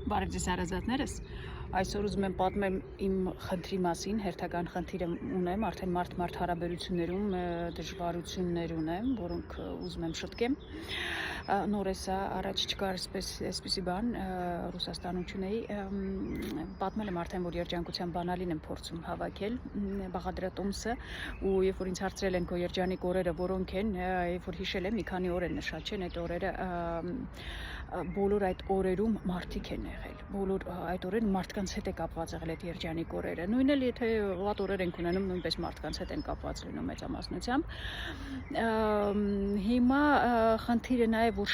Բարև ձեզ հարազատներս, այսօր ուզում եմ պատմեմ իմ խնդրի մասին, հերթական խնդիր ունեմ, արդեն մարդ-մարդ հարաբերություններում դժվարություններ ունեմ, որոնք ուզում եմ շտկեմ, նոր էսա առաջ չկար այսպիսի բան, Ռուսաստանում չունեի, պատմել եմ արդեն, որ երջանկության բանալին եմ փորձում հավաքել, բաղադրատոմսը, ու երբ որ ինձ հարցրել են քո երջանիկ օրերը որոնք են, երբ որ հիշել եմ, մի քանի օր են նշած չեն, այդ օրերը բոլոր այդ օրերում մարդիկ են եղել, բոլոր այդ օրերում մարդկանց հետ է կապված եղել այդ երջանիկ օրերը, նույն էլ եթե վատ օրեր ենք ունենում, նույնպես մարդկանց հետ են կապված լինում մեծամասնությամբ, հիմա խնդիրը նա է, որ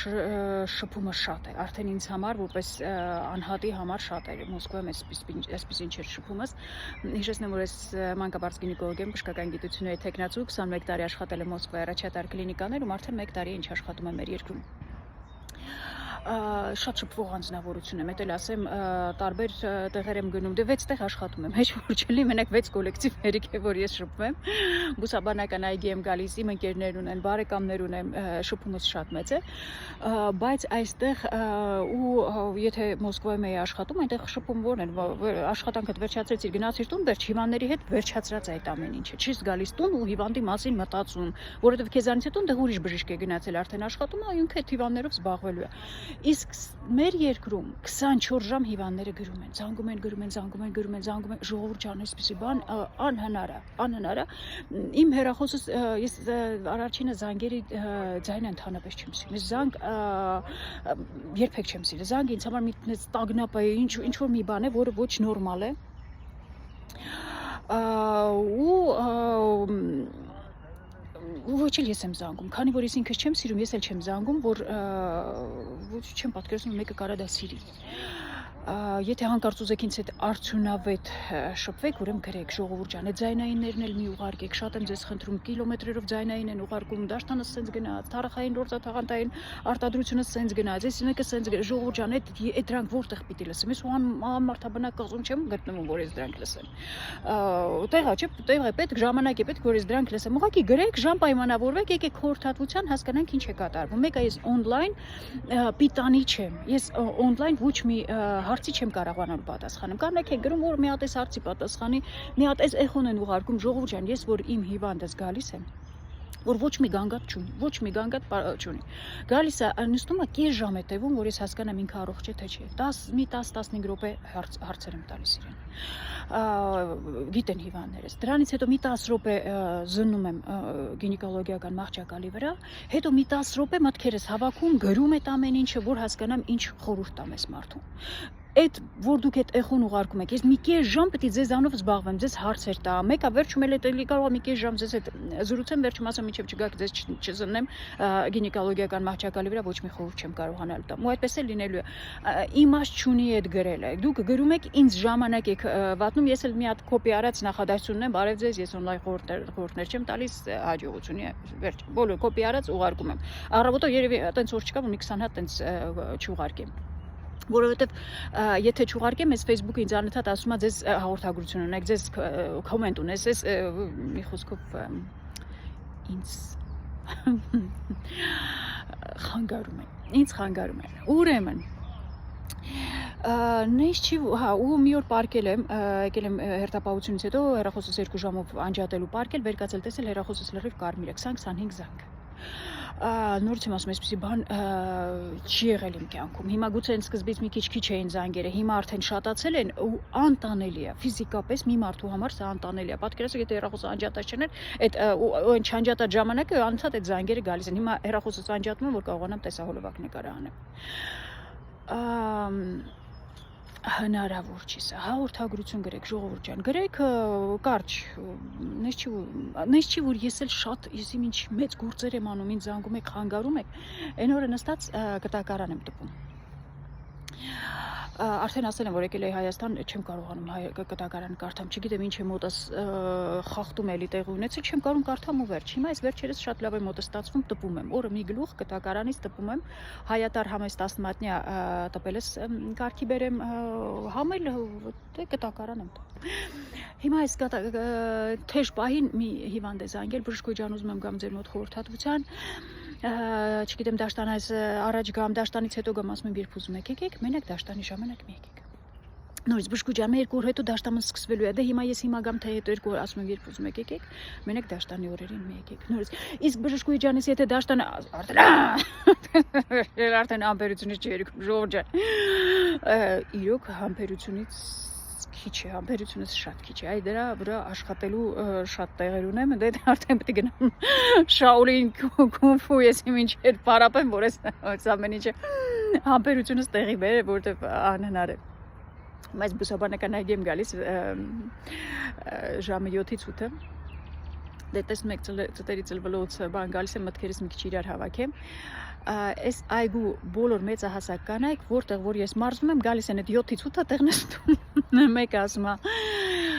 շփումը շատ է, արդեն ինձ համար, որպես անհատի համար շատ է, Մոսկվայում այսպիսին չէր շփումս, հիշեցնեմ, որ ես մանկաբարձ գինեկոլոգ եմ, բժշկական գիտությունների թեկնածու, 21 տարի աշխատել եմ Մոսկվայի առաջատար կլինիկաներում, արդեն 1 տարի ինչ աշխատում եմ մեր երկրում շատ շփվող անձնավորություն եմ, էլ ասեմ տարբեր տեղեր եմ գնում, դե 6 տեղ աշխատում եմ, հեչ որ չլի, մենակ 6 կոլեկտիվ հերիք է, որ ես շփվում եմ, բուսաբանական այգի եմ գալիս, իմ ընկերներ ունեն, բարեկամներ ունեմ, շփումս շատ մեծ է, բայց այստեղ ու եթե Մոսկվայում էի աշխատում, այնտեղ շփում որն է, աշխատանքդ վերջացրեցիր, գնացիր տուն, վերջ հիվանդների հետ վերջացրած այդ ամեն ինչը, չես գալիս տուն ու հիվանդի մասին մտածում, որովհետև քեզանից հետո դեռ ուրիշ բժիշկ է գնացել արդեն աշխատում, ինքը այդ հիվանդներով զբաղվելու է։ Իսկ մեր երկրում 24 ժամ հիվանդները գրում են, զանգում են, ժողովուրդ ջան, այսպեսի բան անհնար է։ Իմ հեռախոսս ես առաջինը զանգերի ձայնը ընդհանրապես չեմ սիրում։ Ես զանգ երբեք չեմ սիրել։ Զանգը ինձ համար մի տագնապ է, ինչ որ մի բան է, որը ոչ նորմալ է։ Ոչ էլ ես եմ զանգում, քանի որ ես ինքս չեմ սիրում, ես էլ չեմ զանգում, որ չեմ պատկերացնում մեկը կարա դա սիրի։ Եթե հանկարծ ուզեք ինձ հետ արդյունավետ շփվեք, ուրեմն գրեք, ժողովուրդ ջան, այդ ձայնայիններն էլ մի ուղարկեք, շատ եմ ձեզ խնդրում, կիլոմետրերով ձայնային են ուղարկում, դաշտանը սենց գնաց, թարախային գործաթաղանթային արտադրությունը սենց գնաց, այս մեկը սենց գնաց, ժողովուրդ ջան, այդ դրանք որտեղ պիտի լսեմ, ես անմարդաբնակ կղզում չեմ գտնվում, որ ես դրանք լսեմ։ Տեղա չէ, տեղ է պետք, ժամանակ է պետք, որ ես դրանք լսեմ։ Ուղղակի գրեք, ժամ պայմանավորվեք, եկեք խորհրդատվության հասկանանք ինչ է կատարվում։ Մեկը ես օնլայն պիտանի չեմ։ Ես օնլայն ոչ մի հարցի չեմ կարողանալ պատասխանել։ Կանեք եք գրում, որ մի հատ էս հարցի պատասխանի, մի հատ էս էխոն են ուղարկում, ժողովուրդ ջան, ես որ իմ հիվանդս գալիս եմ, որ ոչ մի գանգատ չունի։ Գալիս է, նստում է կես ժամ է տևում, որ ես հասկանամ ինքը առողջ է թե չէ։ 10-15 րոպե հարցեր եմ տալիս իրեն։ Գիտեն հիվանդներս։ Դրանից հետո մի 10 րոպե զննում եմ գինեկոլոգիական մահճակալի վրա, հետո մի 10 րոպե մտքերս հավաքում, գրում այդ ամեն ինչը, որ հասկանամ ինչ խորհուրդ տամ ես մարդուն։ Այդ որ դուք այդ էխոն ուղարկում եք, ես մի կես ժամ պետք է ձեզանով զբաղվեմ, ձեզ հարցեր տամ, մեկը վերջում էլ էլի կարող է մի կես ժամ ձեզ հետ զրուցեմ, վերջում ասեմ մինչև չգաք ձեզ չզննեմ գինեկոլոգիական մահճակալի վրա ոչ մի խորհուրդ չեմ կարողանալ տամ։ Ու այդպես էլ լինելու է։ Իմաստ չունի այդ գրելը։ Դուք գրում եք, ինձ ժամանակ եք վատնում, ես էլ մի հատ կոպի արած նախադասություն ունեմ, բարև ձեզ, ես օնլայն խորհուրդներ չեմ տալիս, հաջողություն, վերջ, բոլոր կոպի արած ուղարկում եմ։ Առավոտով երևի այտենց օր չկա, որ մի 20 հատ այտենց չուղարկեմ։ Որովհետև եթե չուղարկեմ, ես Facebook-ը ինձ անընդհատ ասում է ձեզ հաղորդագրություն ունեք, ձեզ կոմենտ ունես, ես մի խոսքով ինձ խանգարում են, ուրեմն Նույնիսկ չի, ու մի օր պարկել եմ, եկել եմ հերթապահությունից հետո հեռախոսս 2 ժամով անջատելու պարկել, վերկացել տեսել հեռախոսս լրիվ կարմիր է, 20-25 զանգ։ Նորից եմ ասում, այսպեսի բան չի եղել իմ կյանքում։ Հիմա գուցե սկզբից մի քիչ էին զանգերը, հիմա արդեն շատացել են ու անտանելի է, ֆիզիկապես մի մարդու համար սա անտանելի է։ Պատկերացրեք, եթե հեռախոսը անջատած չներ, այդ չանջատած ժամանակը անընդհատ այդ զանգերը գալիս են։ Հիմա հեռախոսս անջատում եմ, որ կարողանամ տեսահոլովակ նկարահանել։ Հնարավոր չի սա, հաղորդագրություն գրեք, ժողովուրդ ջան, գրեք կարճ, նես չի, որ ես էլ շատ, ես իմ ինչ մեծ գործեր եմ անում, ինձ զանգում եք, խանգարում եք, այն օրը նստած կտակարան եմ տպում։ Արդեն ասել եմ, որ եկել էի Հայաստան, չեմ կարողանում կտակարանը կարդամ, չգիտեմ ինչ է մոտս խախտում էլի տեղի ունեցել, չեմ կարողում կարդամ ու վերջ։ Հիմա այս վերջերս շատ լավ է մոտս ստացվում, տպում եմ, օրը մի գլուխ կտակարանից տպում եմ, հայատար համես 10 մատնյա տպել ես կարգի բերեմ, համել կտակարան եմ տպում։ Հիմա այս թեժ պահին մի հիվանդ է զանգել, բժշկոյ ջան, ուզում եմ գամ ձեր մոտ խորհրդատվության, չգիտեմ դաշտանից առաջ գամ, դաշտանից հետո գամ, ասում եմ երբ ուզում եք եկեք, մենակ դաշտանի ժամանակ մի եկեք։ Նորից բշկուջամը 2 օր հետո դաշտամը սկսվելու է, դե հիմա ես հիմա գամ թե հետո 2 օր ասում եմ երբ ուզում եք եկեք, մենակ դաշտանի օրերին մի եկեք։ Նորից իսկ բժշկուի ջանից եթե դաշտանը արդեն համբերությունից չի երգում Ժորժը։ Իրոք համբերությունից քիչ է, համբերությունից շատ քիչ է։ Այ դրա վրա աշխատելու շատ տեղեր ունեմ, դե արդեն պետք է գնամ Շաոլին կունֆու ես ինչեր պարապեմ, որ այս ամեն ինչը համբերությունից տեղի բեր, որտեվ անհնար է։ Բայց բուսաբանական այգի եմ գալիս ժամը 7-ից 8-ը, դե տեսնում եք ծտերի ծլվլոց բան գալիս եմ մտքերից մի քիչ իրար հավաքեմ, այս այգու բոլոր մեծահասակ կանայք, որտեղ որ ես մարզվում եմ, գալիս են այդ 7-ից 8-ը տեղ նստում, մեկը ասում է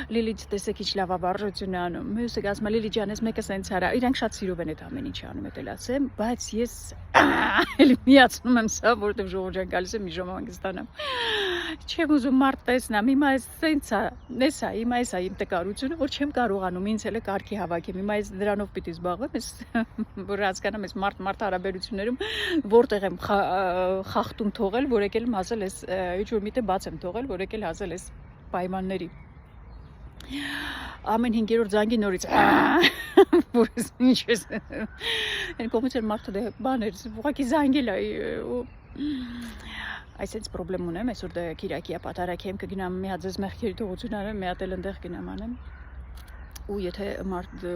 Լիլիթ տեսեք ինչ լավաբարժություն է անում, մյուսը ասում է Լիլի ջան, ես մեկը սենց արա, իրանք շատ սիրով են այդ ամեն ինչը անում, էդ էլ ասեմ, բայց ես էլի միացնում եմ սա, որտեղ Ժողովրդյան գալիս եմ մի ժամ հանգստանամ։ Չեմ ուզում մարդ տեսնամ, հիմա այս սենց է, հիմա էս է իմ տկարությունը, որ չեմ կարողանում ինձ էլ կարգի հավաքեմ, հիմա ես դրանով պիտի զբաղվեմ, ես որ հասկանամ այս մարդ հարաբերություններում որտեղ եմ խախտում թողել, որ եկել եմ հասել այս ինչ որ միտը բաց եմ թողել, որ եկել հասել այս պայմանների։ Ամեն 5-րդ զանգի նորից որ ինչ ես այն կողմից էր մարդը դե բաներ ուղղակի զանգել է այսպես պրոբլեմ ունեմ այսօր դե Կիրակի է պատարագ եմ կգնամ մի հատ ձեզ մեղքերի թողություն անեմ մի հատ էլ այնտեղ գնամ անեմ ու եթե մարդ